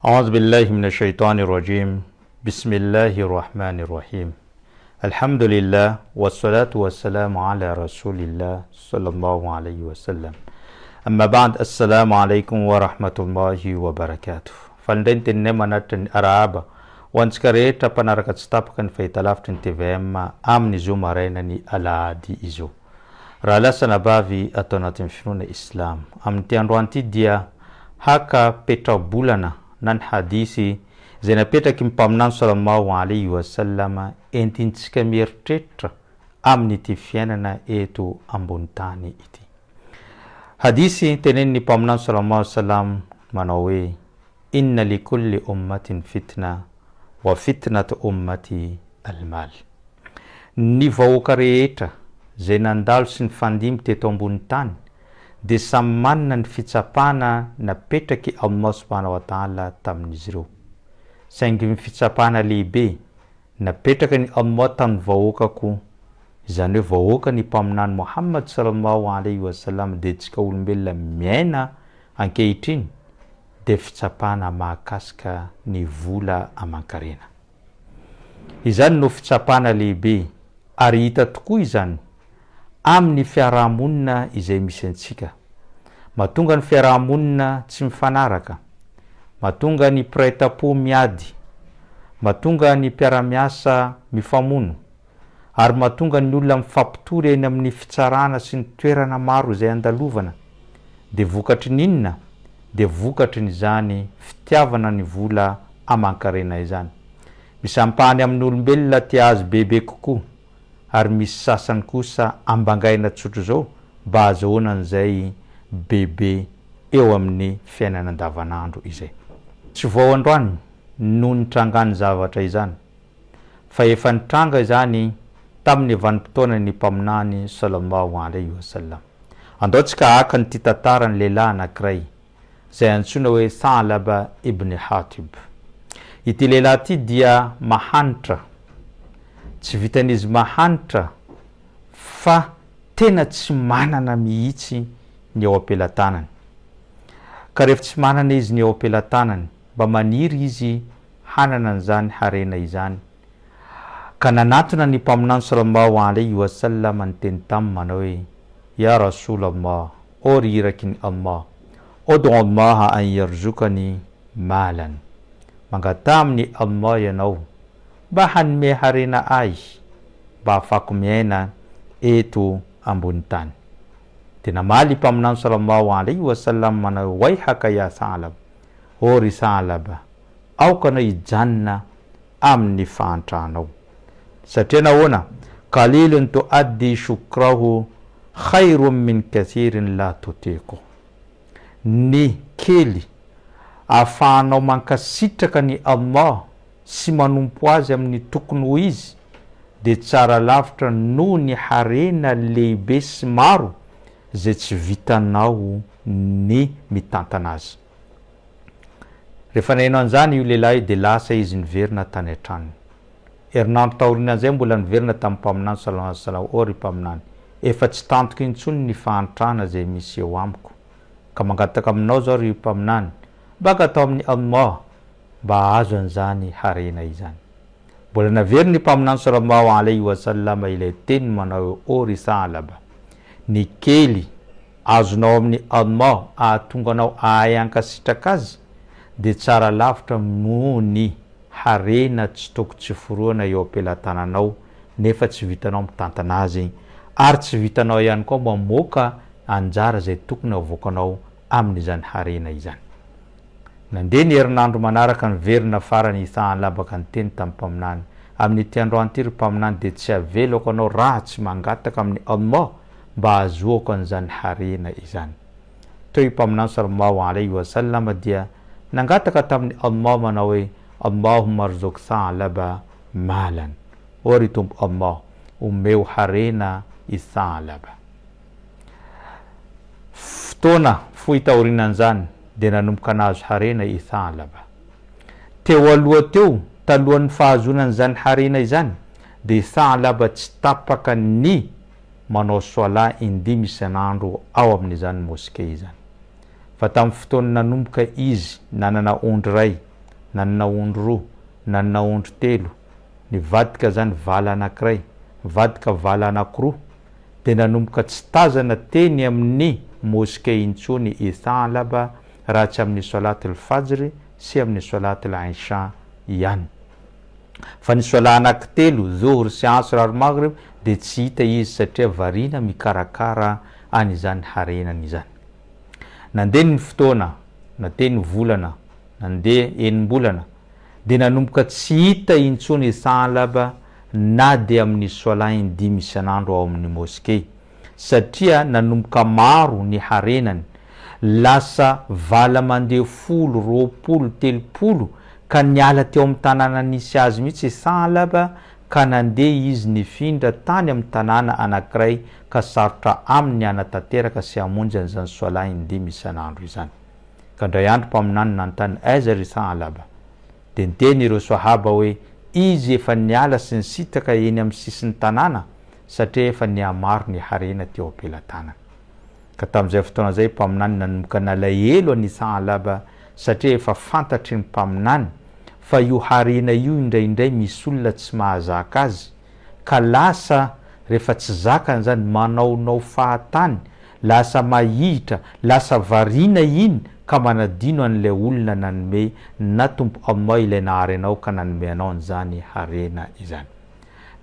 أعوذ بالله من الشيطان الرجيم بسم الله الرحمن الرحيم الحمد لله والصلاة والسلام على رسول الله صلى الله عليه وسلم أما بعد السلام عليكم ورحمة الله وبركاته فالدين نمنات أرابا وانسكريتا panarakat stapakan faitalaftin TVM amni zuma Harena ni aladi izo ralasa na bavi atao anatin'ny finoana Islam amin'ny andro anty dia haka petra bolana nan hadisi zay napetraky mpaminany sallallahu alaihi wasallam entintsika mieritreritra amin'ny ity fiainana eto ambony tany ity. Hadisi tenen'ny mpaminany sallallahu alaihi wasallam manao hoe inna likulli ummatin fitna wa fitnatu ummati almal. Ny vahoaka rehetra zay nandalo sy ny fandimy teto ambony tany de samy manana ny fitsapana napetraky Allah subhanahu wa ta'ala tamin'izy ireo. Saingy ny fitsapana lehibe napetraka ny Allah tamin'ny vahoakako, izany hoe vahoaka ny mpaminany Muhammad sallallahu alaihi wasallam de tsika olombelona miaina ankehitriny de fitsapana mahakasika ny vola aman-karena. Izany no fitsapana lehibe ary hita tokoa izany amin'ny fiarahamonina izay misy antsika. Mahatonga ny fiarahamonina tsy mifanaraka, mahatonga ny piraitapo miady, mahatonga ny mpiara-miasa mifamono, ary mahatonga ny olona mifampitory eny amin'ny fitsarana sy ny toerana maro izay andalovana. De vokatry ninona? De vokatry n'izany fitiavana ny vola aman-karena izany. Misy ampahany amin'ny olombelona tia azy bebe kokoa, ary misy sasany kosa ambangaina tsotro zao mba azahoana an'izay bebe eo amin'ny fiainana andavanandro izay. Tsy vao androany no nitrangany zavatra izany, fa efa nitranga izany tamin'ny vanim-potoana ny mpaminany sallallahu alaihi wasallam. Andaotsika haka ny tantara ny lehilahy anankiray zay antsoina hoe Thalaba ibn Hatib. Ity lehilahy ity dia mahanitra, tsy vitan'izy mahanitra fa tena tsy manana mihitsy ny ao am-pelantanany. Ka rehefa tsy manana izy ny ao am-pelantanany, mba maniry izy hanana an'izany Harena izany. Ka nanatona ny mpaminany sallallahu alaihi wasallam ny teny taminy manao hoe ya Rasulallah, o riraky ny Allah, ud'u Allah an yarzukani malan. Mangata amin'ny Allah ianao mba hanome Harena ahy mba afako miaina eto ambony tany. Tena mali mpaminany sallallahu alaihi wasallam manao waihaka ya Thalab, o ry Thalaba, aoka na hijanona amin'ny fahantrahanao. Satria nahoana? Qalilun tuaddi shukrahu khairun min kathirin la tutiqu. Ny kely afahanao mankasitraka ny Allah sy manompo azy amin'ny tokony ho izy de tsara lavitra noho ny Harena lehibe sy maro zay tsy vitanao ny mitantana azy. Rehefa nainao an'izany io lehilahy de lasa izy niverina tany an-tranony. Herinandro taorian'izay mbola niverina tamin'ny mpaminany sallallahu alaihi wasallam, o ry mpaminany, efa tsy tantoka intsony ny fahantrana zay misy eo amiko, ka mangataka aminao zao ry mpaminany mba atao amin'ny Allah mba azo an'izany Harena izany. Mbola naveriny mpaminany sallallahu alaihi wasallam ilay teny manao o ry Thalaba, ny kely azonao amin'ny Allah ahatonga anao ahay ankasitraka azy de tsara lavitra noho ny Harena tsy toko tsy foroana eo am-pelantananao nefa tsy vitanao mitantana azy, ary tsy vitanao ihany koa mamoaka anjara zay tokony avoakanao amin'izany Harena izany. Nandeha ny herinandro manaraka niverina farany Thalaba ka niteny tamin'ny mpaminany, amin'ity androany ity ry mpaminany de tsy avelako anao raha tsy mangataka amin'ny Allah mba azoako an'izany Harena izany. Teo mpaminany sallallahu alaihi wasallam dia nangataka tamin'ny Allah manao hoe Allahumma arzuq Thalaba malan, o ry tompo Allah, omeo Harena i Thalaba. Fotoana fohy taorinan'izany de nanomboka nahazo Harena i Thalaba. Teo aloha teo talohan'ny fahazonan'izany Harena izany de Thalaba tsy tapaka ny manao soala indimy isan'andro ao amin'izany moske izany. Fa tamin'ny fotoana nanomboka izy nanana ondry ray nanana ondro roa, nanana ondro telo, nivadika zany vala anankiray, nivadika vala anankiroa, de nanomboka tsy tazana teny amin'ny moskey intsony ithalaba raha tsy amin'ny solat al-fajry sy amin'ny solat al-aisha ihany. Fa ny solat anankitelo dhuhr sy asr ary maghrib de tsy hita izy satria varina mikarakara an'izany harenany izany. Nandeha ny fotoana, nandeha ny volana, nandeha enim-bolana, de nanomboka tsy hita intsony ithalaba na de amin'ny solat indimy isan'andro ao amin'ny moskey, satria nanomboka maro ny harenany, lasa vala mandeha 10, 20, 30 ka niala teo amin'ny tanàna nisy azy mihitsy ithalaba, ka nandeha izy nifindra tany amin'ny tanàna anankiray ka sarotra aminy anatanteraka sy hamonjy an'izany solat indimy isan'andro izany. Ka ndray andro mpaminany nanontany aiza ry ithalaba, de niteny ireo sahaba hoe izy efa niala sy nisitraka eny amin'ny sisin'ny tanàna satria efa niamaro ny harena teo am-pelantanana. Ka tamin'izay fotoana zay mpaminany nanomboka nalahelo ny ithalaba satria efa fantatry ny mpaminany fa io harena io indraindray misy olona tsy mahazaka azy, ka lasa rehefa tsy zakany zany manaonao fahatany, lasa mahihitra, lasa varina iny ka manadino an'ilay olona nanome na tompo Allah ilay nahary anao ka nanome anao an'izany harena izany.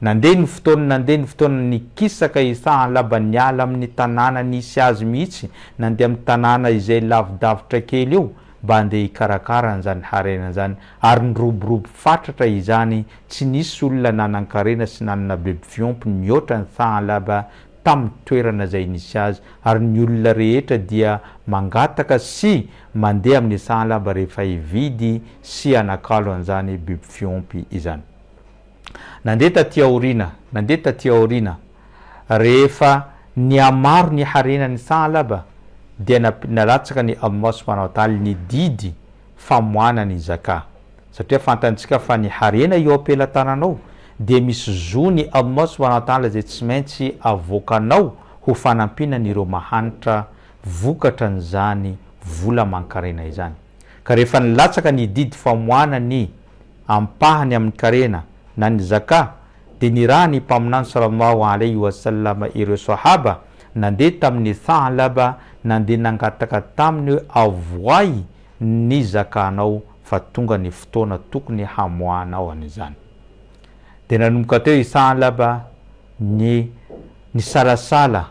Nandeha ny fotoana nikisaka ithalaba niala amin'ny tanàna nisy azy mihitsy, nandeha amin'ny tanàna izay lavidavitra kely eo mba andeha hikarakara an'izany harena zany, ary niroborobo fatratra izany, tsy nisy olona nanan-karena sy nanana bebe fiompy mihoatra ny ithalaba tamin'ny toerana zay nisy azy, ary ny olona rehetra dia mangataka sy mandeha amin'ny ithalaba rehefa hividy sy anakalo an'izany bebe fiompy izany. Nandeha taty aorina, rehefa niamaro ny harenany ithalaba dia nalatsaka ny Allah subhanahu wa ta'ala ny didy famoana ny zaka, satria fantantsika fa ny harena io am-pelantananao de misy zony Allah subhanahu wa ta'ala zay tsy maintsy avoakanao ho fanampinany ireo mahanitra vokatra n'izany vola man-karena izany. Ka rehefa nilatsaka ny didy famoana ny ampahany amin'ny karena na ny zaka, de ny raha ny mpaminany sallallahu alayhi wa sallam ireo sahaba nandeha tamin'ny ithalaba, nandeha nangataka taminy hoe avoay ny zakanao fa tonga ny fotoana tokony hamoanao an'izany. De nanomboka teo ithalaba ny salasala,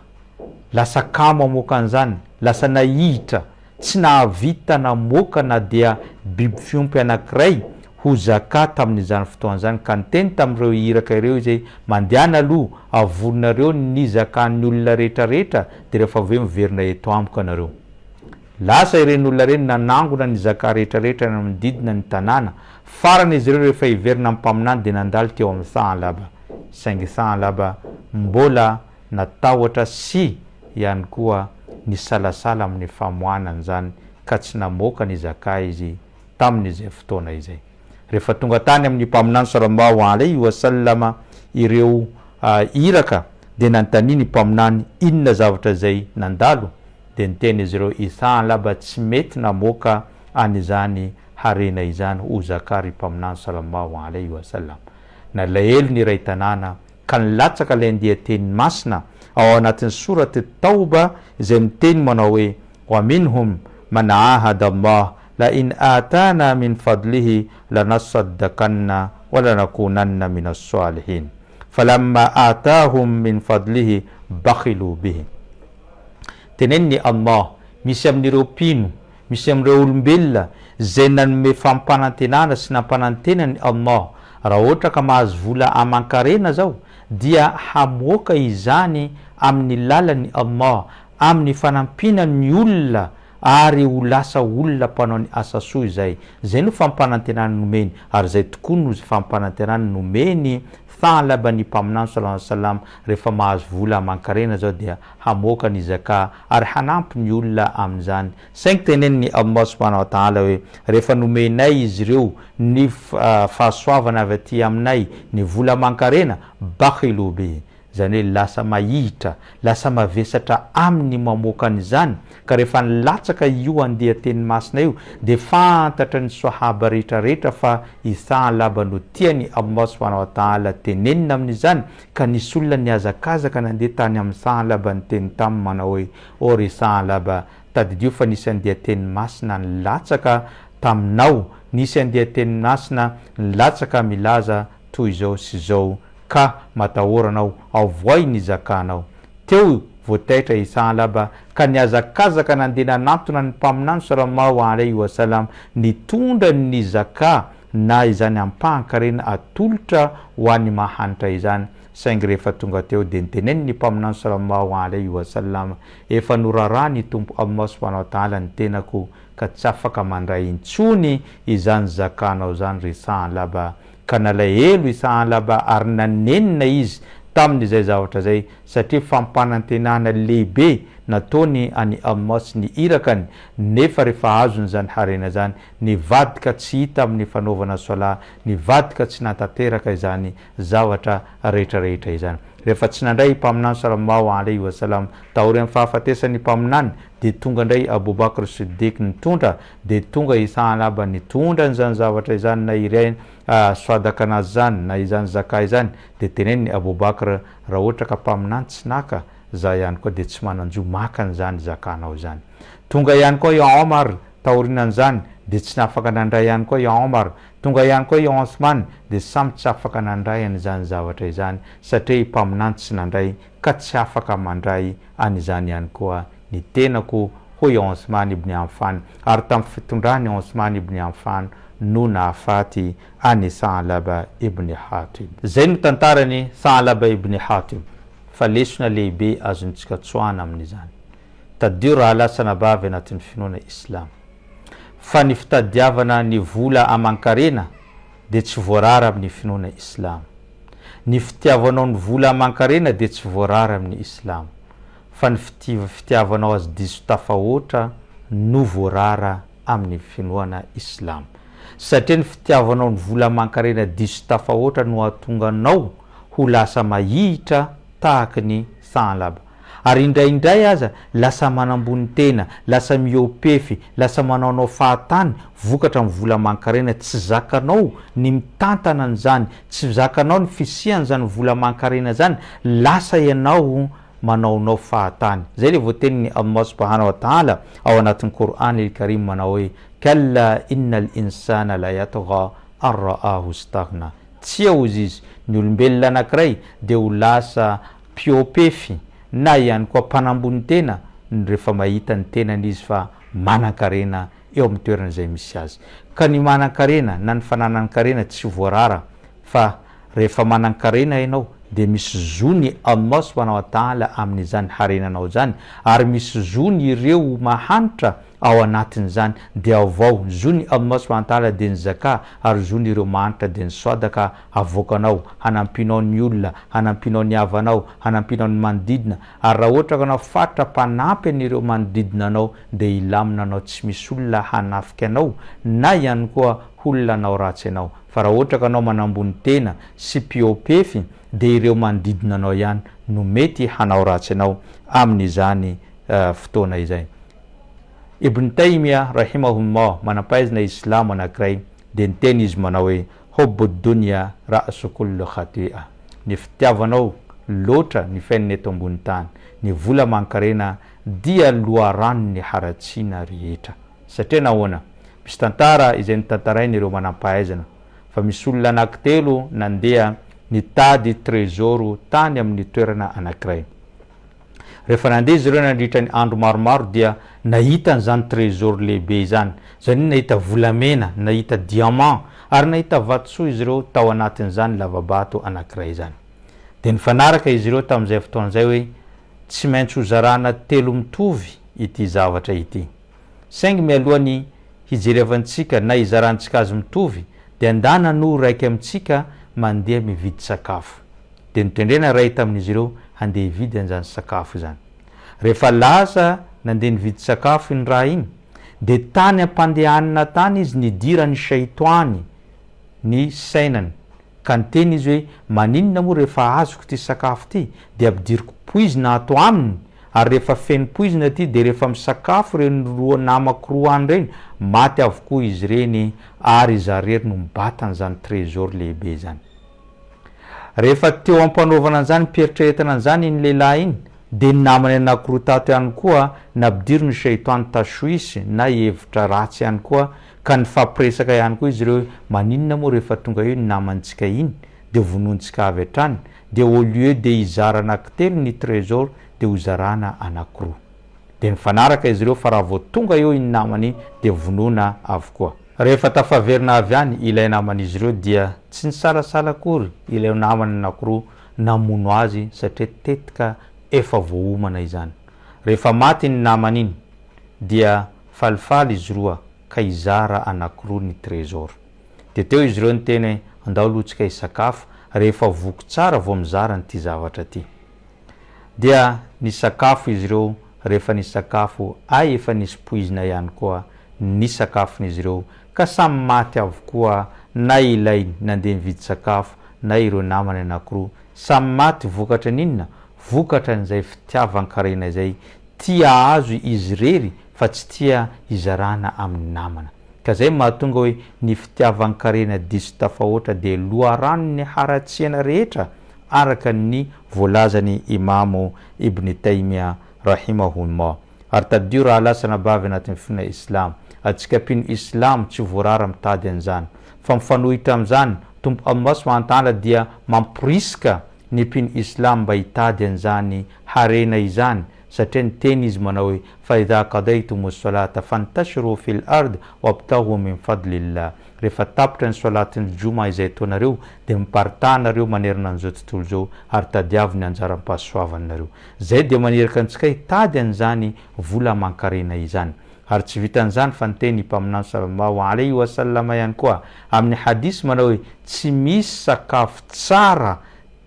lasa kamo amoaka an'izany, lasa nahihitra, tsy nahavita namoaka na dia biby fiompy anankiray ho zaka tamin'izany fotoana zany, ka niteny tamin'ireo iraka ireo izay mandehana aloha avonareo ny zakan'ny olona rehetrarehetra de rehefa avy eo miverina eto amiko anareo. Lasa ireny olona reny nanangona ny zaka rehetrarehetra namididina ny tanàna, farany izy ireo rehefa hiverina amin'ny mpaminany de nandalo teo amin'ny ithalaba, saingy ithalaba mbola natahotra sy ihany koa ny salasala amin'ny famoanany zany ka tsy namoaka ny zaka izy tamin'izay fotoana izay. Rehefa tonga tany amin'ny mpaminany sallallahu alayhi wa sallama ireo iraka de nantany ny mpaminany inona zavatra zay nandalo, de niteny izy ireo ithalaba tsy mety namoaka an'izany harena izany ho zakary mpaminany sallallahu alayhi wa sallam. Nalahelo ny ray tanàna ka nilatsaka lay andeha teny masina ao anatin'ny surat at-tauba izay miteny manao hoe wa minhum man ahada Allah la in atana min fadlihi lanasaddakanna wa lanakunanna min as-salihin falamma atahum min fadlihi bakhilu bihi. Tenenni Allah misy amin'ireo pino, misy amin'ireo olombelona zay nanome fampanantenana sy nampanantenany Allah, raha ohatra ka mahazo vola aman-karena zao dia hamoaka izany amin'ny lalany Allah, amin'ny fanampinany olona ary ho lasa olona mpanao ny asa soa izay. Zay no fampanantenana nomeny, ary zay tokoa no fampanantenana nomeny ithalaba ny mpaminany sallallahu alaihi wasallam rehefa mahazo vola aman-karena zao dia hamoaka ny zaka ary hanampy ny olona amin'izany. Saingy tenen'ny Allah subhanahu wa ta'ala hoe rehefa nomenay izy ireo ny fahasoavana avy aty aminay ny vola aman-karena bakhilu bihi, zany hoe lasa mahihitra, lasa mavesatra amin'ny mamoakan'izany. Ka rehefa nilatsaka io andeha teny masina io dia fantatra ny sahaba rehetrarehetra fa ithalaba no tiany Allah subhanahu wa ta'ala tenenina amin'izany. Ka nisy olona niazakazaka nandeha tany amin'ny thalaba ny teny taminy manao hoe ory thalaba, tadidio fa nisy andeha teny masina nilatsaka taminao, nisy andeha teny masina nilatsaka milaza toy izao sy izao, ka matahoranao avoay ny zakanao. Teo voataitra ithalaba ka niazakazaka nandeha nanantona ny mpaminany sallallahu alaihi wasallam nitondra ny zaka na izany ampahan-karena atolotra ho an'ny mahanitra izany. Saingy rehefa tonga teo dia niteneny ny mpaminany sallallahu alaihi wasallam, efa norara ny tompo Allah subhanahu wa ta'ala ny tenako ka tsy afaka mandray intsony izany zakanao zany ry thalaba. Ka nalahelo ithalaba ary nanenina izy tamin'izay zavatra zay, satria fampanantenana lehibe nataony any Allah sy ny irakany. Nefa rehefa azony zany harena zany nivadika tsy hita amin'ny fanaovana sola, nivadika tsy natateraka izany zavatra rehetrarehetra izany. Rehefa tsy nandray mpaminany sallallahu alaihi wasallam tahory amin'ny fahafatesany mpaminany, dia tonga ndray Abubakar Siddiq nitondra, dia tonga ithalaba nitondra n'izany zavatra izany na iray sadaka anazy zany na izany zaka izany. Dia teneny Abubakar, raha ohatra ka mpaminany tsy naka, za ihany koa dia tsy mananjo maka n'izany zakanao zany. Tonga ihany koa i Omar tahorinan'izany dia tsy nafaka nandray ihany koa i Omar. Tonga ihany koa i Osman dia samy tsy afaka nandray an'izany zavatra izany, satria mpaminany tsy nandray ka tsy afaka mandray an'izany ihany koa ny tenako hoy Osman ibn Affan. Ary tamin'ny fitondrany Osman ibn Affan no nahafaty any Thalaba ibn Hatib. Zay no tantarany Thalaba ibn Hatib, fa lesona lehibe azontsika tsoana amin'izany. Tadio raha lasa nabavy anatin'ny finoana Islam fa ny fitadiavana ny vola aman-karena dia tsy voarara amin'ny finoana Islam. Ny fitiavanao ny vola aman-karena dia tsy voarara amin'ny Islam, fa ny fitiavanao azy diso tafahoatra no voarara amin'ny finoana Islam. Satria ny fitiavanao ny vola aman-karena diso tafahoatra no ahatonganao ho lasa mahihitra tahaka ny thalaba. Ary indraindray aza lasa manambony tena, lasa miopefy, lasa manaonao fahatany vokatra amin'ny vola aman-karena. Tsy zakanao ny mitantana an'izany, tsy zakanao ny fisian' zany vola aman-karena zany, lasa ianao manaonao fahatany. Zay le voatenin'ny Allah subhanahu wa ta'ala ao anatin'ny Qur'an al-Karim manao hoe kalla innal insana la yatgha an ra'ahu istaghna. Tsy aozy izy ny olombelona anankiray dia ho lasa piopefy na ihany koa mpanambony tena rehefa mahita ny tenan'izy fa manan-karena eo amin'ny toerana izay misy azy. Ka ny manan-karena na ny fananan-karena tsy voarara, fa rehefa manan-karena ianao dia misy zony Allah subhanahu wa ta'ala amin'izany harenanao zany, ary misy zony ireo mahanitra ao anatin'izany. Dia avao zony Allah subhanahu wa ta'ala dia ny zaka, ary zony ireo mahanitra dia ny sadaka avoakanao, hanampinao ny olona, hanampinao ny havanao, hanampinao ny manodidina. Ary raha ohatra ka anao fatra mpanampy an'ireo manodidina anao dia ilamina anao, tsy misy olona hanafika anao na ihany koa olona anao ratsy anao. Fa raha ohatra ka anao manambony tena sy piopefy dia ireo manodidina anao ihany no mety hanao ratsy anao amin'izany fotoana izay. Ibn Taymiyyah rahimahullah manampahaizana Islamo anankiray dia niteny izy manao hoe hubbu dunya ra'su kulli khati'a. Ny fitiavanao loatra ny fiainana eto ambony tany, ny vola aman-karena dia loharanony haratsiana rehetra. Satria nahoana? Misy tantara izay nitantarainy ireo manampahaizana fa misy olona anankitelo nandeha nitady trésoro tany amin'ny toerana anankiray. Rehefa nandeha izy ireo nandritra ny andro maromaro dia nahita n'izany trésor lehibe izany. Zany nahita volamena, nahita diamant, ary nahita vatosoa izy ireo tao anatin'izany lavabato anankiray izany. Dia nifanaraka izy ireo tamin'izay fotoan'izay hoe tsy maintsy hozarana telo mitovy ity zavatra ity. Saingy mialohan'ny hijerevantsika na hizarantsika azy mitovy dia andana no raiky amintsika mandeha mividy sakafo. Dia nitendrena ray tamin'izy ireo handeha hividy an'izany sakafo izany. Rehefa lasa nandeha nividy sakafo iny raha iny dia tany ampandehanana tany izy nidira ny shaitoany ny sainany ka niteny izy hoe maninona moa rehefa azoko ty sakafo ty de ampidiriko poizina ato aminy ary rehefa feno poizina ty de rehefa misakafo reny roa namako roa any reny maty avokoa izy reny ary zarery no mibatana zany trésor lehibe zany. Rehefa teo ampanaovana an'izany mpieritrretana an'izany iny lehilahy iny de ny namany anakiroa tato ihany koa nampidiro ny seitoany tashoisy na hevitra ratsy ihany koa ka nifampiresaka ihany koa izy ireo maninona moa rehefa tonga eo ny namantsika iny de vonontsika avy hatrany de au lieu de hizara anankitelo ny trésor de hozarana anakiroa de nifanaraka izy ireo fa raha vao tonga eo iny namany de vonona avokoa. Rehefa tafaverina avy any ilay naman'izy ireo dia tsy nisalasala akory ilay namany anakiroa namono azy satria tetika efa voaomana izany. Rehefa maty ny namany iny dia falifaly izy roa ka hizara anakiroa ny trésor de teo izy ireo niteny andao lotsika hisakafo rehefa voko tsara vao mizara nyty zavatra ty dia nisakafo izy ireo. Rehefa nisakafo efa nisy poizina ihany koa ny sakafon'izy ireo ka samy maty avokoa na ilay nandeha mividy sakafo na ireo namany anakiroa samy maty vokatra ninona vokatra n'izay fitiavan-karena izay tia azo izy rery fa tsy tia hizarana amin'ny namana ka zay mahatonga hoe ny fitiavan-karena diso tafahoatra de loharanony haratsiana rehetra araka ny voalazany imamo ibn Taymiyah rahimahullah. Ary tadio raha lasana bavy anatin'ny fina islam atsika pino islam tsy voarara mitady an'izany fa mifanohitra amin'izany tompo Allah subhanahu wa ta'ala dia mampirisika ny pino islam mba hitady an'izany harena izany satria niteny izy manao hoe fa idha qadaytumus salata fantashiru fil ard wabtaghu min fadlillah. Rehefa tapitra ny salatiny juma izay ataonareo de miparitahnareo manerana an'izao tontolo zao ary tadiaviny anjara-pahasoavanareo. Zay de maneraka antsika hitady an'izany vola man-karena izany. Ary tsy vitan'izany fa niteny mpaminany sallallahu alaihi wasallam ihany koa amin'ny hadisy manao hoe tsy misy sakafo tsara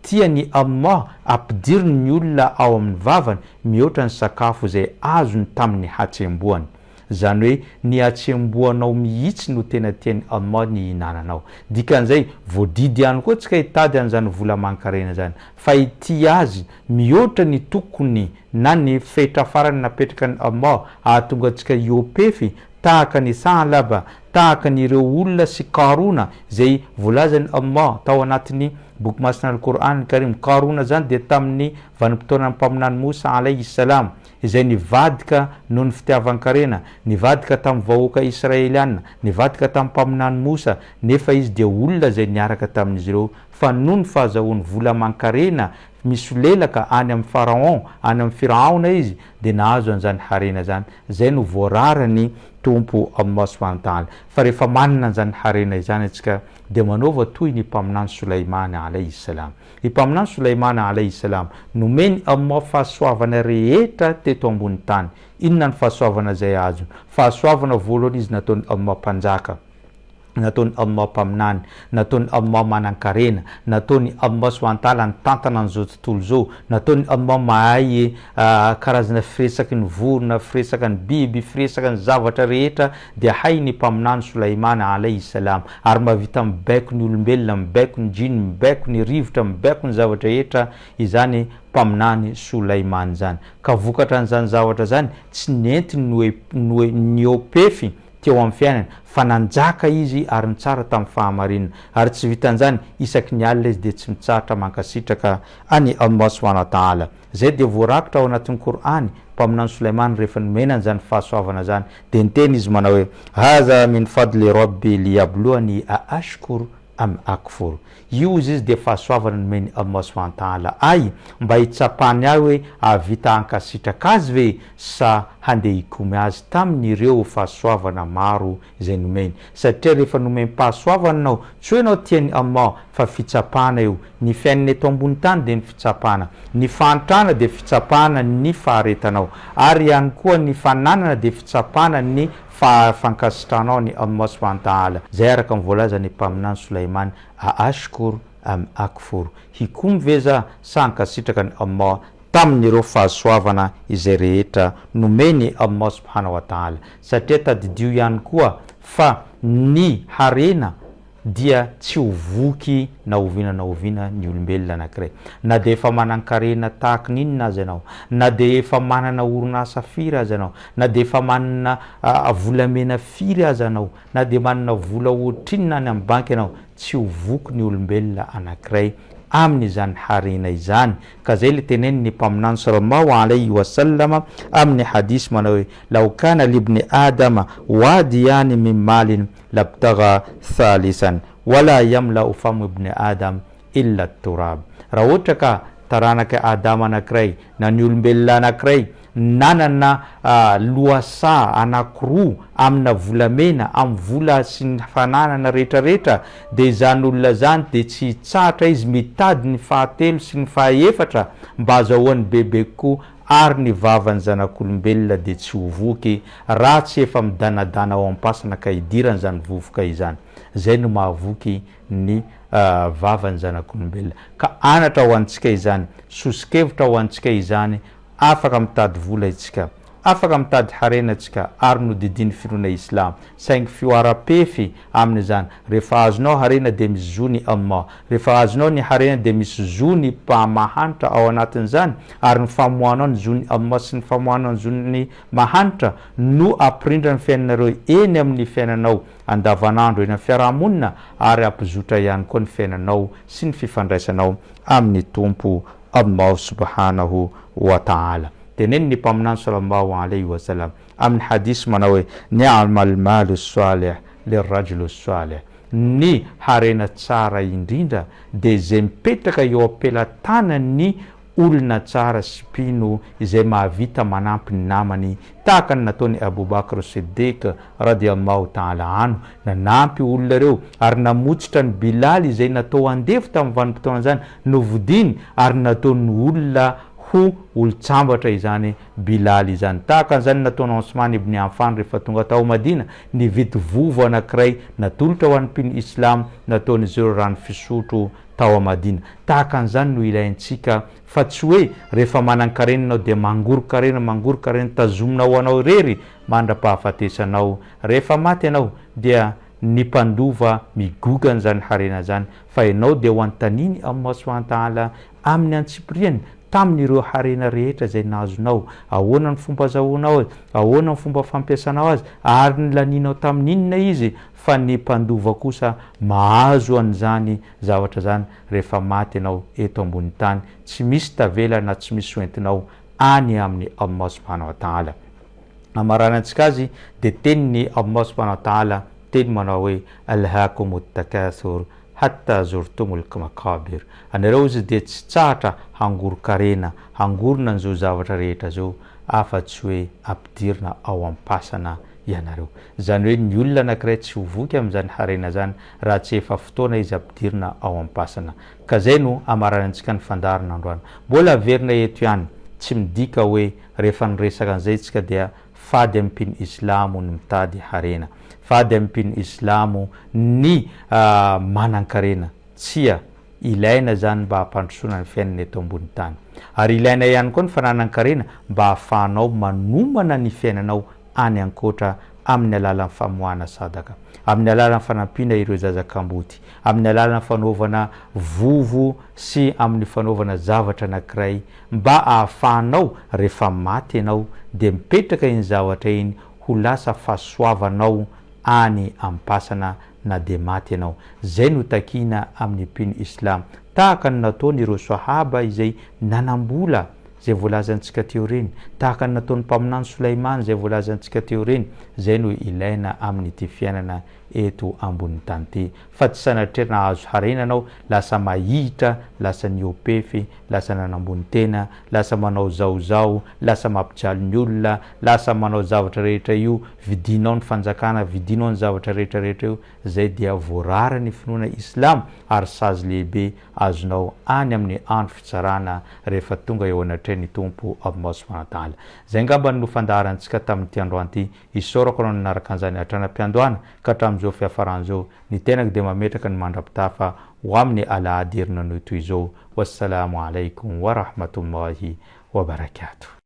tiany Allah ampidiriny ny olona ao amin'ny vavany mihoatra ny sakafo izay azony tamin'ny hatsemboany. Zany hoe ny hatsemboanao mihitsy no tena tiany Allah ny hinananao. Dikan'izay voadidy ihany koa tsika hitady an'izany vola man-karena zany fa ity azy mihoatra ny tokony na ny fetra farany napetraka ny Allah ahatonga antsika iopefy tahaka ny Salaba, tahaka n'ireo olona sy Karona zay voalazany Allah tao anatin'ny boky masina al-Qur'an Karim. Karona zany de tamin'ny vanim-potoanan'ny mpaminany Musa alayhi salam izay nivadika noho ny fitiavan-karena, nivadika tamin'ny vahoaka Israeliana, nivadika tamin'ny mpaminany Musa nefa izy de olona zay niaraka tamin'izy ireo fa noho ny fahazahoany vola man-karena misolelaka any amin'ny pharaon any amin'ny firaona izy de nahazo an'izany harena zany. Zay no voararany tompo Allah subhanahu wa ta'ala. Fa rehefa manana an'izany harena izany atsika de manaova toy ny mpaminany Sulaimana alayhi salam. I mpaminany Sulaimana alayhi salam nomeny Allah fahasoavana rehetra teto ambony tany. Inona ny fahasoavana zay azo? Fahasoavana voalohany izy nataony Allah mpanjaka, nataony Allah mpaminany, nataony Allah manan-karena, nataony Allah subhanahu wa ta'ala nitantana an'izao tontolo zao, nataony Allah mahay karazana firesaka ny vorona, firesaka ny biby, firesaka ny zavatra rehetra dia hay ny mpaminany Sulaimana alayhi salam ary mahavita mibaiko ny olombelona, mibaiko ny jiny, mibaiko ny rivotra, mibaiko ny zavatra rehetra izany mpaminany Sulaimana zany. Ka vokatra an'izany zavatra zany tsy nentiny niopefy teo amin'ny fiainana fa nanjaka izy ary nitsara tamin'ny fahamarinana ary tsy vitan'izany isaky ny alina izy de tsy mitsahatra mankasitraka any Allah subhanahu wa ta'ala. Zay de voarakitra ao anatin'ny Qur'any mpaminany Sulaimana rehefa nomena an'izany fahasoavana zany de niteny izy manao hoe hadha min fadli rabbi liyabluani a ashkur am akfur. Io izy de fahasoavana nomeny Allah subhanahu wa ta'ala ay mba hitsapany ahy hoe avita ankasitraka azy ve sa handeha hikomy azy tamin'ireo fahasoavana maro izay nomeny. Satria rehefa nomeny fahasoavana anao tsy hoe anao tiany Allah fa fitsapana io. Ny fiainana eto ambony tany de ny fitsapana, ny fantrana de fitsapana ny faharetanao ary ihany koa ny fananana de fitsapana ny fankasitranao ny Allah subhanahu wa ta'ala. Zay araka mivoalazany mpaminany Sulaimana a ashkur am akfur. Hikomy veza sa hankasitraka ny Allah tamin'ireo fahasoavana izay rehetra nomeny Allah subhanahu wa ta'ala. Satria tadidio ihany koa fa ny harena dia tsy hovoky na ovina ny olombelona anankiray, na de efa manan-karena tahaka ninona azy anao, na de efa manana orinasa firy azy anao, na de efa manana volamena firy azy anao, na de manana vola ohatrinona any amin'ny banky anao, tsy hovoky ny olombelona anankiray amin'izany harena izany. Ka zay le teneniny mpaminany sallallahu alayhi wa sallama amin'ny hadisy manao hoe law kana libni adama wadiyani min malin labtagha thalisan wala yamla'u famu ibni adam illa turab. Raha ohatra ka taranaka adama anankiray na ny olombelona anankiray nanana loasa anankiroa amina volamena amin'ny vola sy ny fananana rehetrarehetra, de izany olona zany de tsy tsatra izy mitady ny fahatelo sy ny fahaefatra mba azahoany bebe koa ary ny vavany zanak'olombelona de tsy hovoky raha tsy efa midanadana ao am-pasana ka idirany zany vovoka izany. Zay no mahavoky ny vavany zanak'olombelona. Ka anatra ho antsika izany, sosikevitra ho antsika izany, afaka mitady vola itsika, afaka mitady harena tsika ary no didiny finoana islam, saingy fioara-pefy amin'izany. Rehefa azonao harena de misy zo ny Allah, rehefa azonao ny harena de misy zo ny mpamahanitra ao anatin'izany, ary ny famohanao ny zo ny Allah sy ny famohanao ny zo ny mahanitra no aprindra ny fiainanareo eny amin'ny fiainanao andavanandro eny amin'ny fiarahamonina, ary ampizotra ihany koa ny fiainanao sy ny fifandraisanao amin'ny tompo Allah subhanahu wa ta'ala. Teneniny mpaminany sallallahu alayhi wa sallam amin'ny hadisy manao hoe ni'mal malu salih lirajulu salih, ny harena tsara indrindra de zay mipetraka eo ampelantanany olona tsara sy mpino izay mahavita manampy ny namany, tahaka ny nataony Abubakar Siddiq radiallahu ta'ala anhu, nanampy olona reo ary namotsitra ny Bilal izay natao andefy tamin'ny vanim-potoana zany novodiny, ary nataony olona ho olo-tsambatra izany Bilal izany. Tahaka an'izany nataony Osman ibn Affan rehefa tonga tao Madina, nividy vovo anankiray natolotra ho an'ny mpino islam, nataony zero rano fisotro tao Madina. Tahaka an'izany no ilaintsika, fa tsy hoe rehefa manan-karenanao de mangoro-karena tazominao anao rery mandra-pahafatesanao, rehefa maty anao dia ny mpandova migogana zany harena zany, fa ianao de ho antaniny Allah subhanahu wa ta'ala amin'ny antsipriany tamin'ireo harena rehetra zay nazonao, ahoana ny fomba azahoanao azy, ahoana ny fomba fampiasanao azy, ary ny laninao tamin'inona izy, fa ny mpandova kosa mahazo an'izany zavatra zany rehefa maty anao eto ambony tany, tsy misy tavela na tsy misy oentinao any amin'ny Allah subhanahu wa ta'ala. Amaranantsika azy de teniny Allah subhanahu wa ta'ala teny manao hoe alhaakumut takathur hatta zurtumul makabir. Anareo izy de tsy tsatra hangoro-karena, hangorona an'izao zavatra rehetra zao, afa-tsy hoe ampidirina ao am-pasana ianareo. Zany hoe ny olona anankiray tsy hovoky amin'izany harena zany raha tsy efa fotoana izy ampidirina ao am-pasana. Ka zay no amaranantsika ny fandarina androany. Mbola averina eto ihany, tsy midika hoe rehefa niresaka an'izay tsika dia fady amin'ny mpino islamo ny mitady harena, fady amin'ny mpino islamo ny manan-karena. Tsia, ilaina zany mba hampandrosoana ny fiainana eto ambony tany, ary ilaina ihany koa ny fananan-karena mba hahafahanao manomana ny fiainanao any ankoatra amin'ny alalan'ny famoahana sadaka, amin'ny alalan'ny fanampiana ireo zazakamboty, amin'ny alalan'ny fanaovana vovo sy amin'ny fanaovana zavatra anankiray, mba ahafahanao rehefa maty ianao de mipetraka iny zavatra iny ho lasa fahasoavanao any am-pasana na de maty ianao. Zay no takina amin'ny mpino islam, tahaka ny nataony ireo sahaba izay nanambola zay voalazantsika teo reny, tahaka ny nataony mpaminany Sulaimana zay voalazantsika teo reny. Zay no ilaina amin'ny ty fiainana eto ambony tany ty, fa tsy sanatrerina azo harena anao lasa mahitra, lasa niopefy, lasa nanambony tena, lasa manao zaozao, lasa mampijaly ny olona, lasa manao zavatra rehetra io, vidinao ny fanjakana, vidinao ny zavatra rehetrarehetra io. Zay dia voarara ny finoana islam ary sazy lehibe azonao any amin'ny andro fitsarana rehefa tonga eo anatreny tompo Allah subhanahu wa ta'ala. Zay ngamba no fandaharantsika tamin'ity androany ty, isorako anao nanaraka an'izany hatranam-piandohana ka hatramin'izao fiafaran'izao ny tenako de mametraka ny mandrapitafa ho amin'ny alahady herinanao toy izao. Wassalamu alaikum wa rahmatullahi wa barakatuh.